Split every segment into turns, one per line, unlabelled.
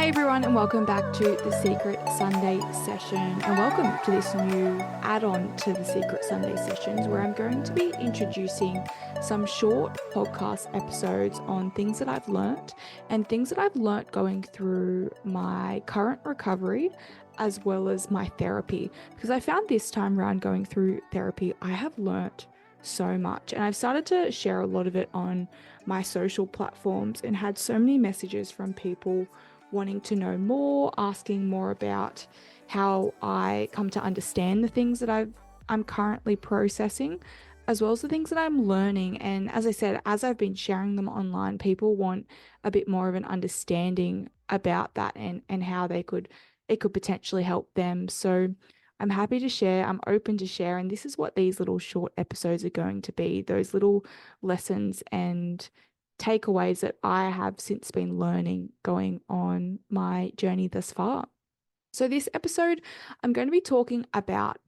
Hey everyone, and welcome back to the Secret Sunday session. And welcome to this new add on to the Secret Sunday sessions, where I'm going to be introducing some short podcast episodes on things that I've learnt and things that I've learnt going through my current recovery as well as my therapy. Because I found this time around going through therapy, I have learnt so much, and I've started to share a lot of it on my social platforms and had so many messages from people wanting to know more, asking more about how I come to understand the things that I'm currently processing, as well as the things that I'm learning. And as I said, as I've been sharing them online, people want a bit more of an understanding about that and how it could potentially help them. So I'm happy to share, I'm open to share, and this is what these little short episodes are going to be, those little lessons and takeaways that I have since been learning going on my journey thus far. So, this episode, I'm going to be talking about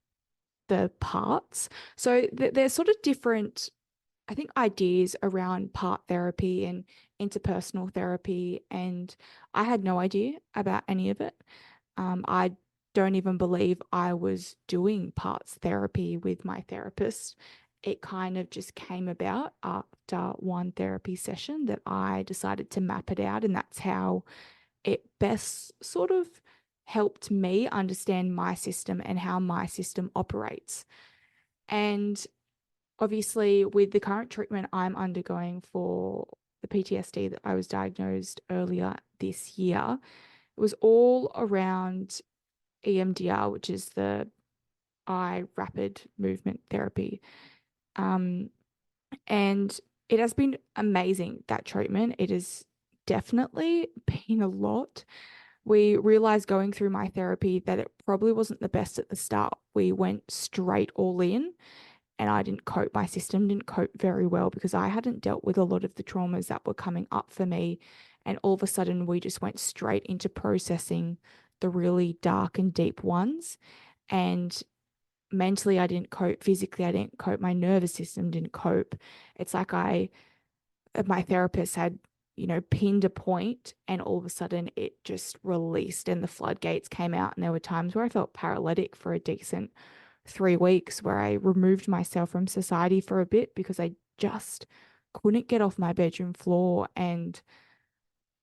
the parts. So, there's sort of different, I think, ideas around part therapy and interpersonal therapy. And I had no idea about any of it. I don't even believe I was doing parts therapy with my therapist. It kind of just came about after one therapy session that I decided to map it out. And that's how it best sort of helped me understand my system and how my system operates. And obviously, with the current treatment I'm undergoing for the PTSD that I was diagnosed earlier this year, it was all around EMDR, which is the eye rapid movement therapy. Um, and it has been amazing, that treatment. It has definitely been a lot. We realized going through my therapy that it probably wasn't the best at the start. We went straight all in, and I didn't cope. My system didn't cope very well because I hadn't dealt with a lot of the traumas that were coming up for me. And all of a sudden, we just went straight into processing the really dark and deep ones. And mentally, I didn't cope. Physically, I didn't cope. My nervous system didn't cope. It's like my therapist had, pinned a point, and all of a sudden it just released and the floodgates came out. And there were times where I felt paralytic for a decent 3 weeks, where I removed myself from society for a bit because I just couldn't get off my bedroom floor. And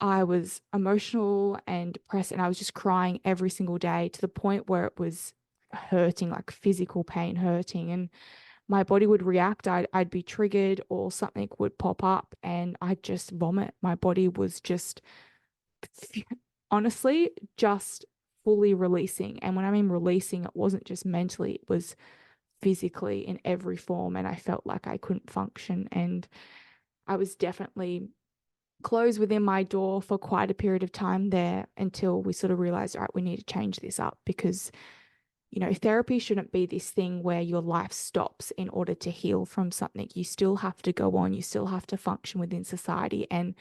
I was emotional and depressed, and I was just crying every single day to the point where it was hurting, like physical pain, hurting. And my body would react. I'd be triggered or something would pop up and I'd just vomit. My body was just honestly just fully releasing. And when I mean releasing, it wasn't just mentally, it was physically in every form. And I felt like I couldn't function. And I was definitely closed within my door for quite a period of time there until we sort of realized, all right, we need to change this up because therapy shouldn't be this thing where your life stops in order to heal from something. You still have to go on, you still have to function within society. And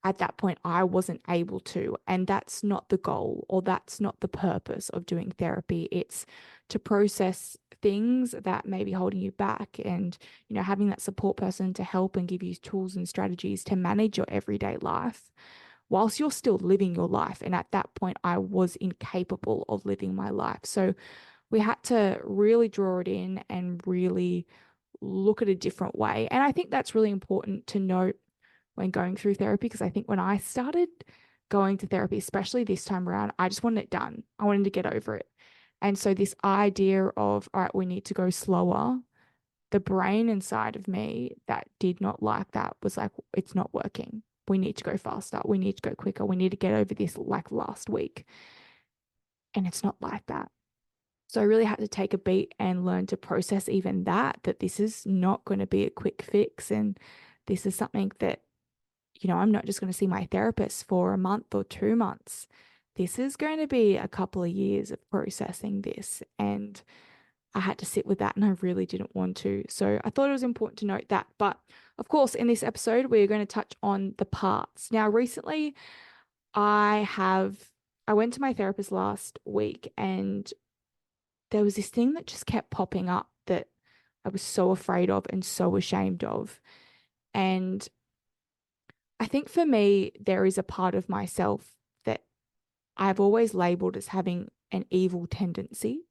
at that point, I wasn't able to. And that's not the goal, or that's not the purpose of doing therapy. It's to process things that may be holding you back, and, having that support person to help and give you tools and strategies to manage your everyday life whilst you're still living your life. And at that point, I was incapable of living my life. So we had to really draw it in and really look at a different way. And I think that's really important to note when going through therapy, because I think when I started going to therapy, especially this time around, I just wanted it done. I wanted to get over it. And so this idea of, all right, we need to go slower, the brain inside of me that did not like that was like, it's not working. We need to go faster. We need to go quicker. We need to get over this like last week. And it's not like that. So I really had to take a beat and learn to process even that this is not going to be a quick fix. And this is something that, I'm not just going to see my therapist for a month or 2 months. This is going to be a couple of years of processing this. And I had to sit with that, and I really didn't want to. So I thought it was important to note that. But of course, in this episode, we're going to touch on the parts. Now, recently, I went to my therapist last week, and there was this thing that just kept popping up that I was so afraid of and so ashamed of. And I think for me, there is a part of myself that I've always labeled as having an evil tendency.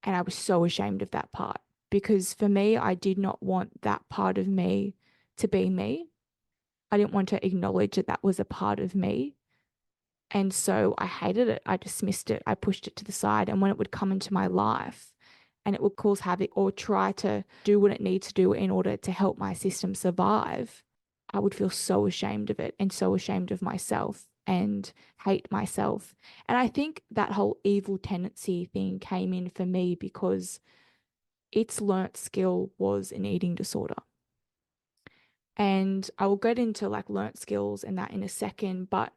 And I was so ashamed of that part because for me, I did not want that part of me to be me. I didn't want to acknowledge that that was a part of me. And so I hated it. I dismissed it. I pushed it to the side. And when it would come into my life and it would cause havoc or try to do what it needs to do in order to help my system survive, I would feel so ashamed of it and so ashamed of myself and hate myself. And I think that whole evil tendency thing came in for me because its learnt skill was an eating disorder. And I will get into like learnt skills and that in a second. But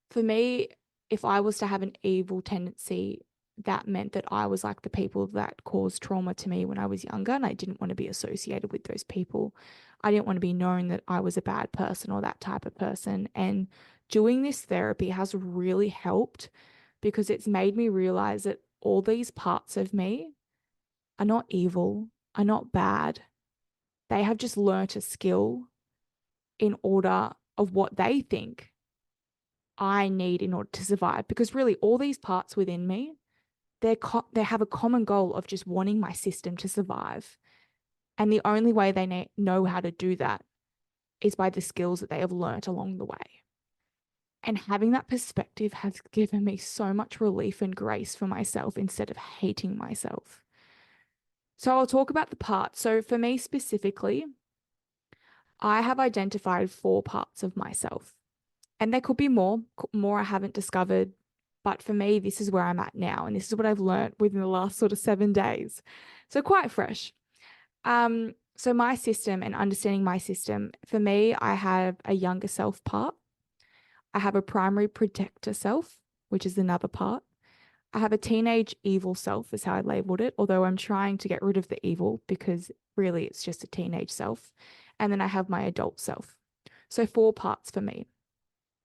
for me, if I was to have an evil tendency, that meant that I was like the people that caused trauma to me when I was younger, and I didn't want to be associated with those people. I didn't want to be known that I was a bad person or that type of person. And doing this therapy has really helped because it's made me realize that all these parts of me are not evil, are not bad. They have just learnt a skill in order of what they think I need in order to survive. Because really, all these parts within me, they have a common goal of just wanting my system to survive. And the only way they know how to do that is by the skills that they have learnt along the way. And having that perspective has given me so much relief and grace for myself instead of hating myself. So I'll talk about the parts. So for me specifically, I have identified 4 parts of myself. And there could be more I haven't discovered. But for me, this is where I'm at now. And this is what I've learned within the last sort of 7 days. So quite fresh. So my system and understanding my system, for me, I have a younger self part. I have a primary protector self, which is another part. I have a teenage evil self, is how I labeled it, although I'm trying to get rid of the evil because really it's just a teenage self. And then I have my adult self. So 4 parts for me.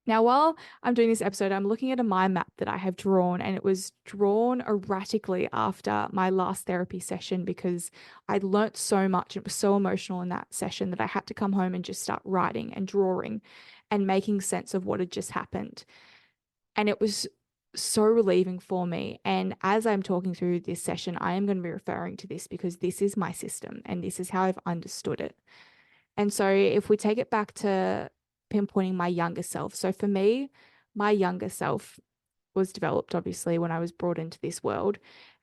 Now, while I'm doing this episode, I'm looking at a mind map that I have drawn, and it was drawn erratically after my last therapy session because I'd learnt so much. It was so emotional in that session that I had to come home and just start writing and drawing and making sense of what had just happened. And it was so relieving for me. And as I'm talking through this session, I am going to be referring to this because this is my system and this is how I've understood it. And so if we take it back to pinpointing my younger self. So for me, my younger self was developed obviously when I was brought into this world,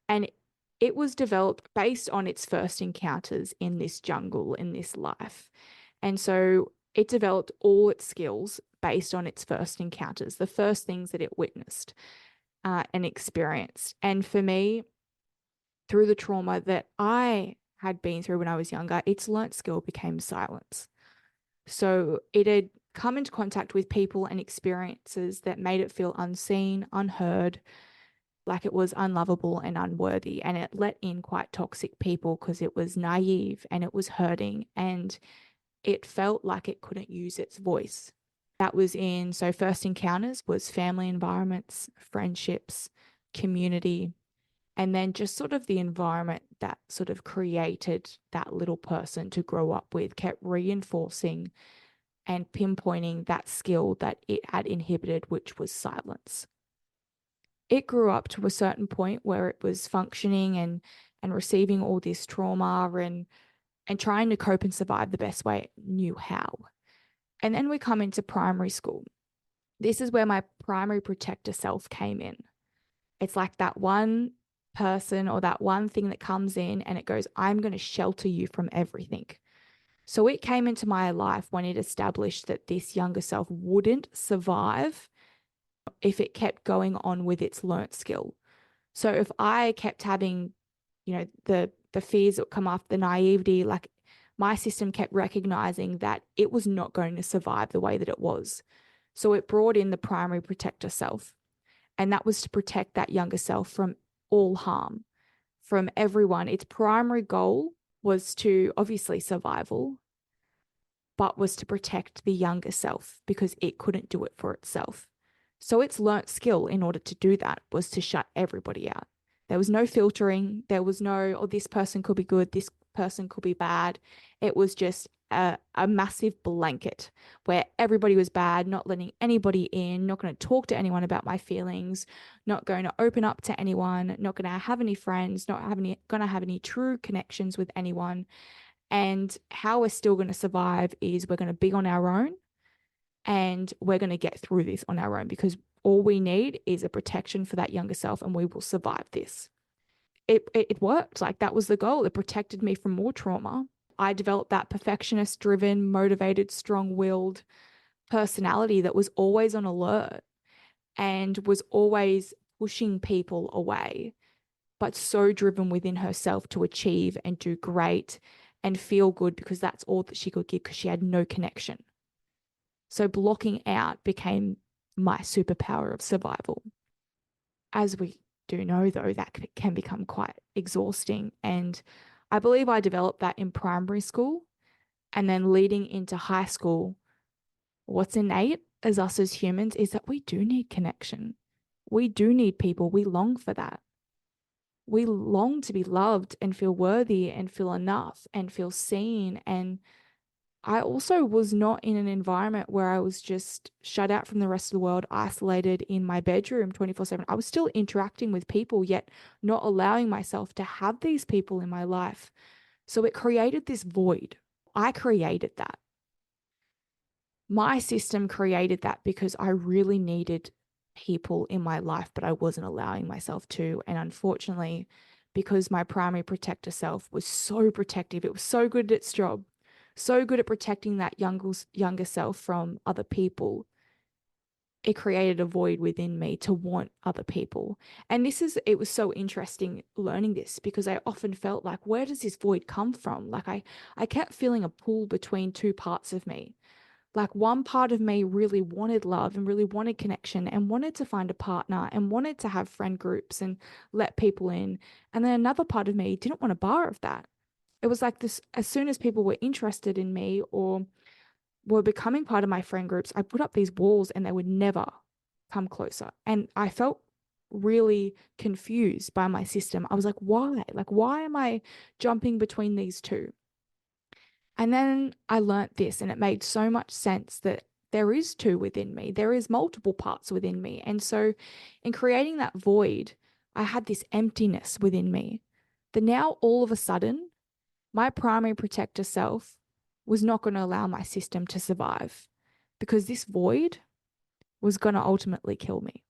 and it was developed based on its first encounters in this jungle, in this life. And so it developed all its skills based on its first encounters, the first things that it witnessed and experienced. And for me, through the trauma that I had been through when I was younger, its learnt skill became silence. So it had come into contact with people and experiences that made it feel unseen, unheard, like it was unlovable and unworthy. And it let in quite toxic people because it was naive and it was hurting and it felt like it couldn't use its voice. That was so first encounters was family environments, friendships, community, and then just sort of the environment that sort of created that little person to grow up with kept reinforcing and pinpointing that skill that it had inhibited, which was silence. It grew up to a certain point where it was functioning and receiving all this trauma and trying to cope and survive the best way it knew how. And then we come into primary school. This is where my primary protector self came in. It's like that one person or that one thing that comes in and it goes, I'm going to shelter you from everything. So it came into my life when it established that this younger self wouldn't survive if it kept going on with its learnt skill. So if I kept having, the fears that come off, the naivety, like my system kept recognizing that it was not going to survive the way that it was. So it brought in the primary protector self. And that was to protect that younger self from all harm, from everyone. Its primary goal was to obviously survival, but was to protect the younger self because it couldn't do it for itself. So its learnt skill in order to do that was to shut everybody out. There was no filtering. There was no, this person could be good, this person could be bad. It was just a massive blanket where everybody was bad, not letting anybody in, not going to talk to anyone about my feelings, not going to open up to anyone, not going to have any friends, not having going to have any true connections with anyone. And how we're still going to survive is we're going to be on our own and we're going to get through this on our own because all we need is a protection for that younger self and we will survive this. It worked. Like that was the goal. It protected me from more trauma. I developed that perfectionist driven, motivated, strong willed personality that was always on alert and was always pushing people away, but so driven within herself to achieve and do great and feel good because that's all that she could give because she had no connection. So blocking out became my superpower of survival. As we do know, though, that can become quite exhausting. And I believe I developed that in primary school and then leading into high school. What's innate as us as humans is that we do need connection. We do need people. We long for that. We long to be loved and feel worthy and feel enough and feel seen. And I also was not in an environment where I was just shut out from the rest of the world, isolated in my bedroom 24/7. I was still interacting with people, yet not allowing myself to have these people in my life. So it created this void. I created that. My system created that because I really needed people in my life, but I wasn't allowing myself to. And unfortunately, because my primary protector self was so protective, it was so good at its job, so good at protecting that younger self from other people, it created a void within me to want other people. And it was so interesting learning this because I often felt like, where does this void come from? Like I kept feeling a pull between two parts of me. Like one part of me really wanted love and really wanted connection and wanted to find a partner and wanted to have friend groups and let people in. And then another part of me didn't want a bar of that. It was like this, as soon as people were interested in me or were becoming part of my friend groups, I put up these walls and they would never come closer. And I felt really confused by my system. I was like, why? Like, why am I jumping between these two? And then I learnt this, and it made so much sense that there is two within me. There is multiple parts within me. And so in creating that void, I had this emptiness within me that now all of a sudden, my primary protector self was not going to allow my system to survive because this void was going to ultimately kill me.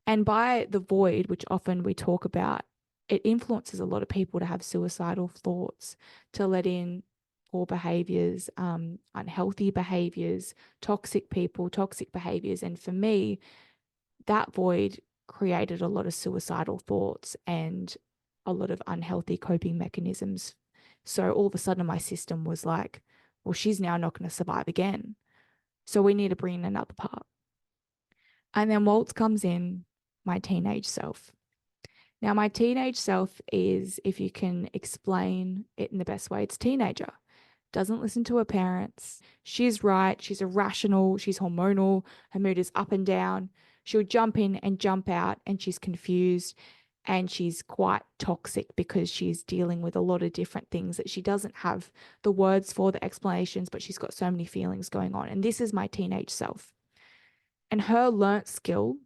And by the void, which often we talk about, it influences a lot of people to have suicidal thoughts, to let in poor behaviors, unhealthy behaviors, toxic people, toxic behaviors. And for me, that void created a lot of suicidal thoughts and a lot of unhealthy coping mechanisms. So all of a sudden, my system was like, well, she's now not going to survive again. So we need to bring in another part. And then Waltz comes in, my teenage self. Now, my teenage self is, if you can explain it in the best way, it's teenager. Doesn't listen to her parents. She's right. She's irrational. She's hormonal. Her mood is up and down. She'll jump in and jump out, and she's confused. And she's quite toxic because she's dealing with a lot of different things that she doesn't have the words for, the explanations, but she's got so many feelings going on. And this is my teenage self. And her learnt skill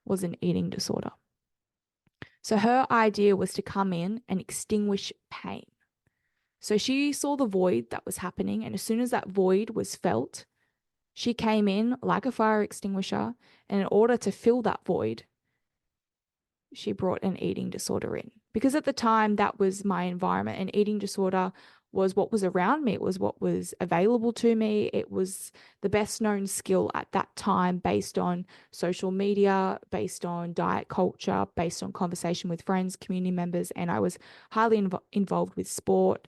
was an eating disorder. So her idea was to come in and extinguish pain. So she saw the void that was happening. And as soon as that void was felt, she came in like a fire extinguisher. And in order to fill that void, she brought an eating disorder in. Because at the time, that was my environment. An eating disorder was what was around me. It was what was available to me. It was the best known skill at that time based on social media, based on diet culture, based on conversation with friends, community members. And I was highly involved with sport.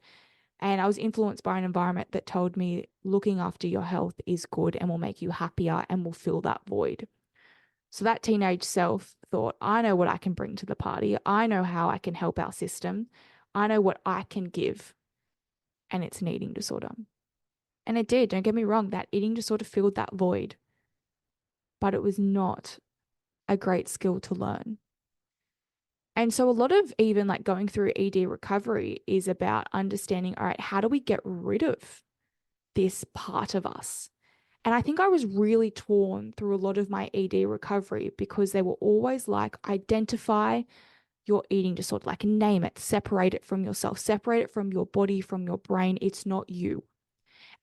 And I was influenced by an environment that told me looking after your health is good and will make you happier and will fill that void. So that teenage self thought, I know what I can bring to the party. I know how I can help our system. I know what I can give. And it's an eating disorder. And it did. Don't get me wrong. That eating disorder filled that void. But it was not a great skill to learn. And so a lot of even like going through ED recovery is about understanding, all right, how do we get rid of this part of us? And I think I was really torn through a lot of my ED recovery because they were always like, identify your eating disorder, like name it, separate it from yourself, separate it from your body, from your brain. It's not you.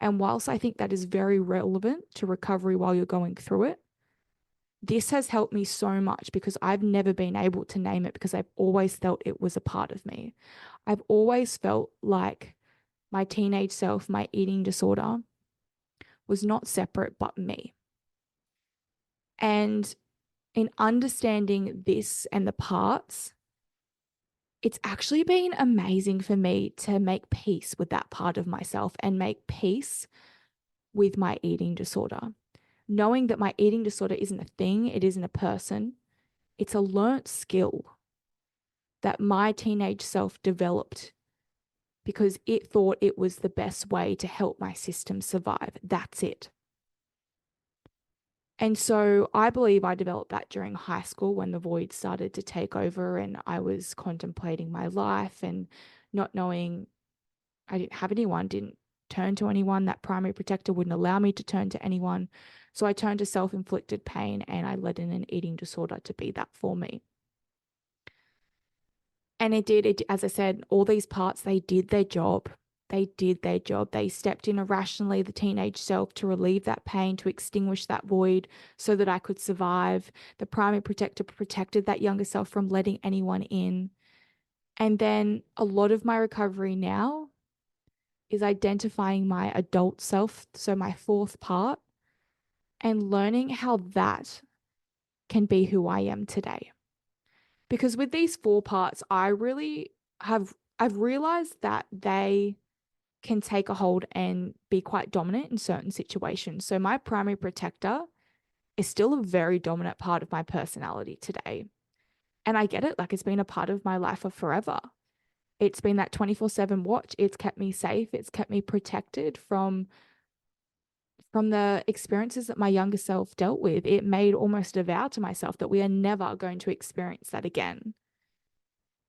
And whilst I think that is very relevant to recovery while you're going through it, this has helped me so much because I've never been able to name it because I've always felt it was a part of me. I've always felt like my teenage self, my eating disorder, was not separate but me. And in understanding this and the parts, it's actually been amazing for me to make peace with that part of myself and make peace with my eating disorder. Knowing that my eating disorder isn't a thing, it isn't a person, it's a learnt skill that my teenage self developed because it thought it was the best way to help my system survive. That's it. And so I believe I developed that during high school when the void started to take over and I was contemplating my life and not knowing I didn't have anyone, didn't turn to anyone. That primary protector wouldn't allow me to turn to anyone. So I turned to self-inflicted pain and I let in an eating disorder to be that for me. And it, as I said, all these parts, they did their job. They did their job. They stepped in irrationally, the teenage self, to relieve that pain, to extinguish that void so that I could survive. The primary protector protected that younger self from letting anyone in. And then a lot of my recovery now is identifying my adult self, so my fourth part, and learning how that can be who I am today. Because with these four parts, I've realized that they can take a hold and be quite dominant in certain situations. So my primary protector is still a very dominant part of my personality today. And I get it, like it's been a part of my life for forever. It's been that 24/7 watch. It's kept me safe. It's kept me protected from the experiences that my younger self dealt with. It made almost a vow to myself that we are never going to experience that again.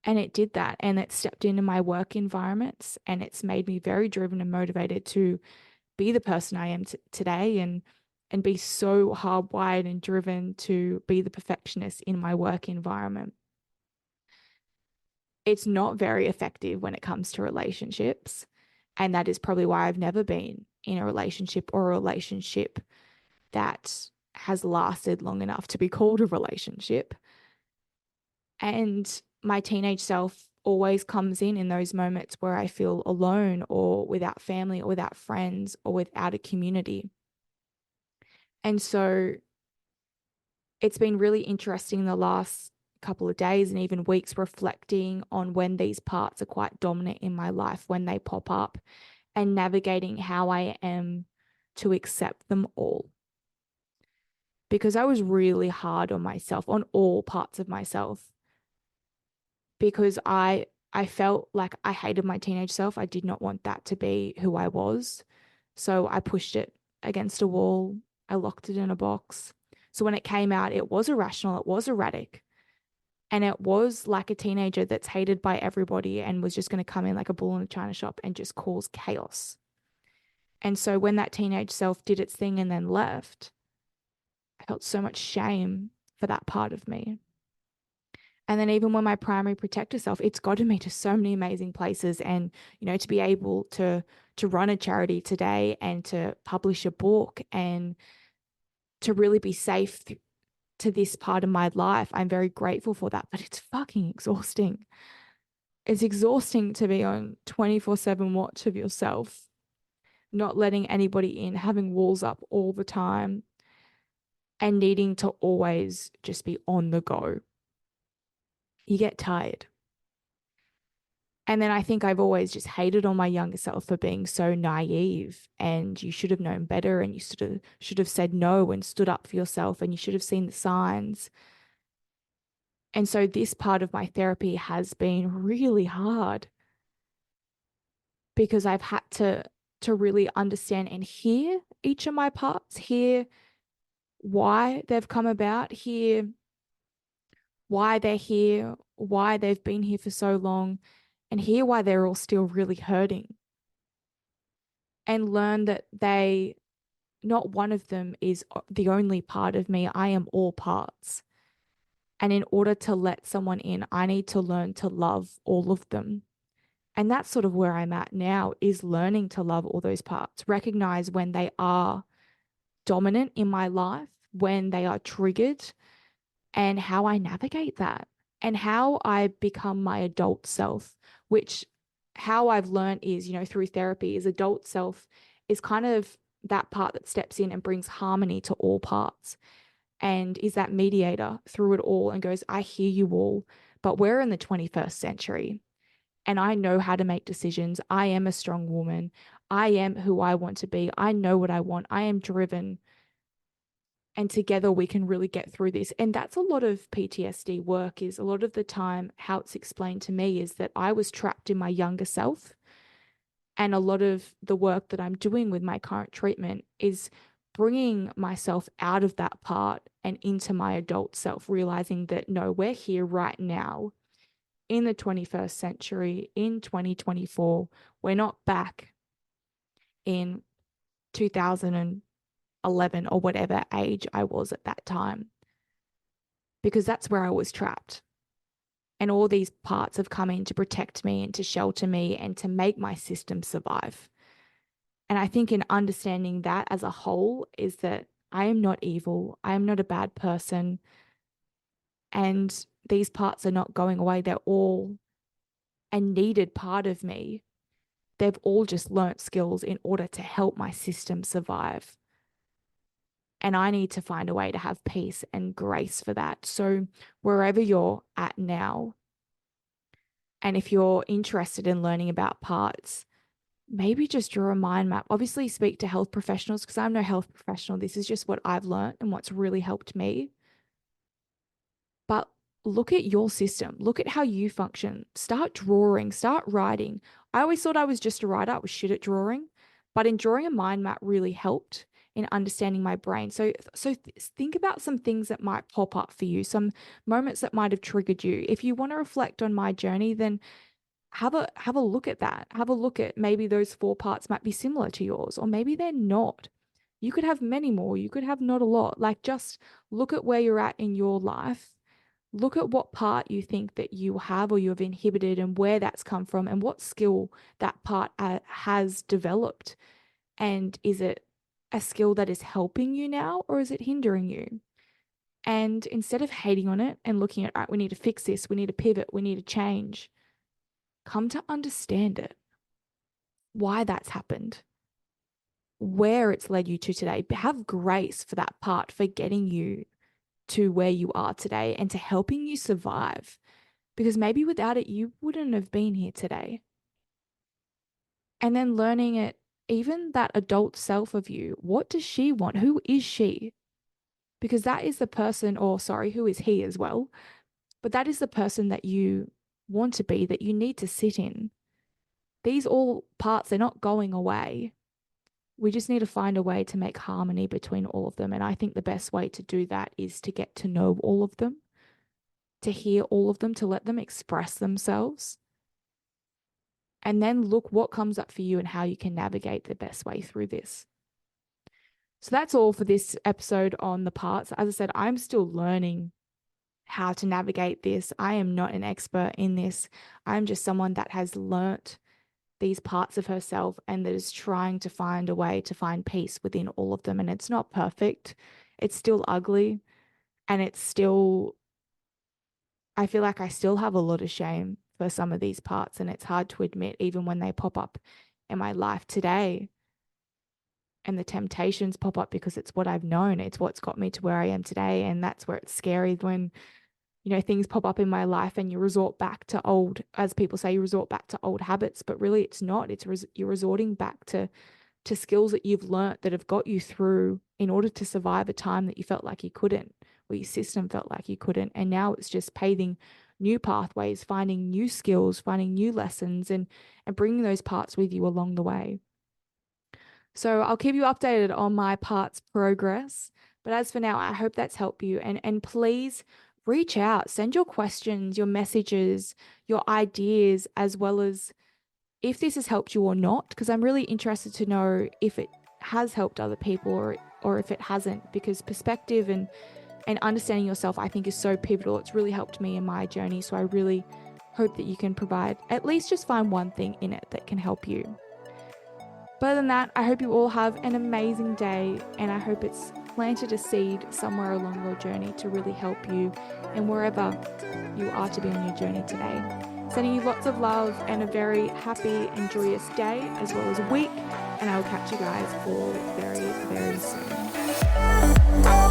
And it did that. And it stepped into my work environments and it's made me very driven and motivated to be the person I am today and be so hardwired and driven to be the perfectionist in my work environment. It's not very effective when it comes to relationships. And that is probably why I've never been in a relationship or a relationship that has lasted long enough to be called a relationship. And my teenage self always comes in those moments where I feel alone or without family or without friends or without a community. And so it's been really interesting the last couple of days and even weeks reflecting on when these parts are quite dominant in my life, when they pop up, and navigating how I am to accept them all. Because I was really hard on myself, on all parts of myself, because I felt like I hated my teenage self. I did not want that to be who I was. So I pushed it against a wall. I locked it in a box. So when it came out, it was irrational, it was erratic. And it was like a teenager that's hated by everybody and was just going to come in like a bull in a china shop and just cause chaos. And so when that teenage self did its thing and then left, I felt so much shame for that part of me. And then even when my primary protector self, it's gotten me to so many amazing places. And, to be able to run a charity today and to publish a book and to really be safe to this part of my life, I'm very grateful for that. But it's fucking exhausting. It's exhausting to be on 24/7 watch of yourself, not letting anybody in, having walls up all the time, and needing to always just be on the go. You get tired. And then I think I've always just hated on my younger self for being so naive and you should have known better and you should have said no and stood up for yourself and you should have seen the signs. And so this part of my therapy has been really hard because I've had to really understand and hear each of my parts, hear why they've come about, hear why they're here, why they've been here for so long, and hear why they're all still really hurting. And learn that not one of them is the only part of me. I am all parts. And in order to let someone in, I need to learn to love all of them. And that's sort of where I'm at now, is learning to love all those parts, recognize when they are dominant in my life, when they are triggered, and how I navigate that and how I become my adult self, which how I've learned is, through therapy, is adult self is kind of that part that steps in and brings harmony to all parts and is that mediator through it all and goes, I hear you all, but we're in the 21st century and I know how to make decisions. I am a strong woman. I am who I want to be. I know what I want. I am driven. And together we can really get through this. And that's a lot of PTSD work, is a lot of the time how it's explained to me is that I was trapped in my younger self. And a lot of the work that I'm doing with my current treatment is bringing myself out of that part and into my adult self, realizing that no, we're here right now in the 21st century, in 2024. We're not back in 2011 or whatever age I was at that time, because that's where I was trapped. And all these parts have come in to protect me and to shelter me and to make my system survive. And I think in understanding that as a whole is that I am not evil. I am not a bad person. And these parts are not going away. They're all a needed part of me. They've all just learnt skills in order to help my system survive. And I need to find a way to have peace and grace for that. So wherever you're at now, and if you're interested in learning about parts, maybe just draw a mind map. Obviously, speak to health professionals because I'm no health professional. This is just what I've learned and what's really helped me. But look at your system, look at how you function. Start drawing, start writing. I always thought I was just a writer, I was shit at drawing, but in drawing a mind map really helped in understanding my brain. So think about some things that might pop up for you, some moments that might have triggered you. If you want to reflect on my journey, then have a look at that. Have a look at maybe those four parts might be similar to yours, or maybe they're not. You could have many more. You could have not a lot. Like just look at where you're at in your life. Look at what part you think that you have or you have inhibited and where that's come from and what skill that part has developed. And is it a skill that is helping you now or is it hindering you? And instead of hating on it and looking at, all right, we need to fix this, we need to pivot, we need to change, come to understand it, why that's happened, where it's led you to today. Have grace for that part for getting you to where you are today and to helping you survive. Because maybe without it, you wouldn't have been here today. And then learning it, even that adult self of you, what does she want? Who is she? Because that is the person, or sorry, who is he as well? But that is the person that you want to be, that you need to sit in. These all parts, they're not going away. We just need to find a way to make harmony between all of them. And I think the best way to do that is to get to know all of them, to hear all of them, to let them express themselves. And then look what comes up for you and how you can navigate the best way through this. So that's all for this episode on the parts. As I said, I'm still learning how to navigate this. I am not an expert in this. I'm just someone that has learnt these parts of herself and that is trying to find a way to find peace within all of them. And it's not perfect. It's still ugly. And it's still, I feel like I still have a lot of shame for some of these parts. And it's hard to admit, even when they pop up in my life today. And the temptations pop up because it's what I've known. It's what's got me to where I am today. And that's where it's scary when, things pop up in my life and you resort back to old, as people say, you resort back to old habits, but really it's not. You're resorting back to skills that you've learnt that have got you through in order to survive a time that you felt like you couldn't, or your system felt like you couldn't. And now it's just paving new pathways, finding new skills, finding new lessons and bringing those parts with you along the way. So I'll keep you updated on my parts progress. But as for now, I hope that's helped you. And please reach out, send your questions, your messages, your ideas, as well as if this has helped you or not, because I'm really interested to know if it has helped other people or if it hasn't, because perspective and understanding yourself, I think, is so pivotal. It's really helped me in my journey. So I really hope that you can provide, at least just find one thing in it that can help you. But other than that, I hope you all have an amazing day, and I hope it's planted a seed somewhere along your journey to really help you and wherever you are to be on your journey today. Sending you lots of love and a very happy and joyous day as well as a week, and I will catch you guys all very, very soon.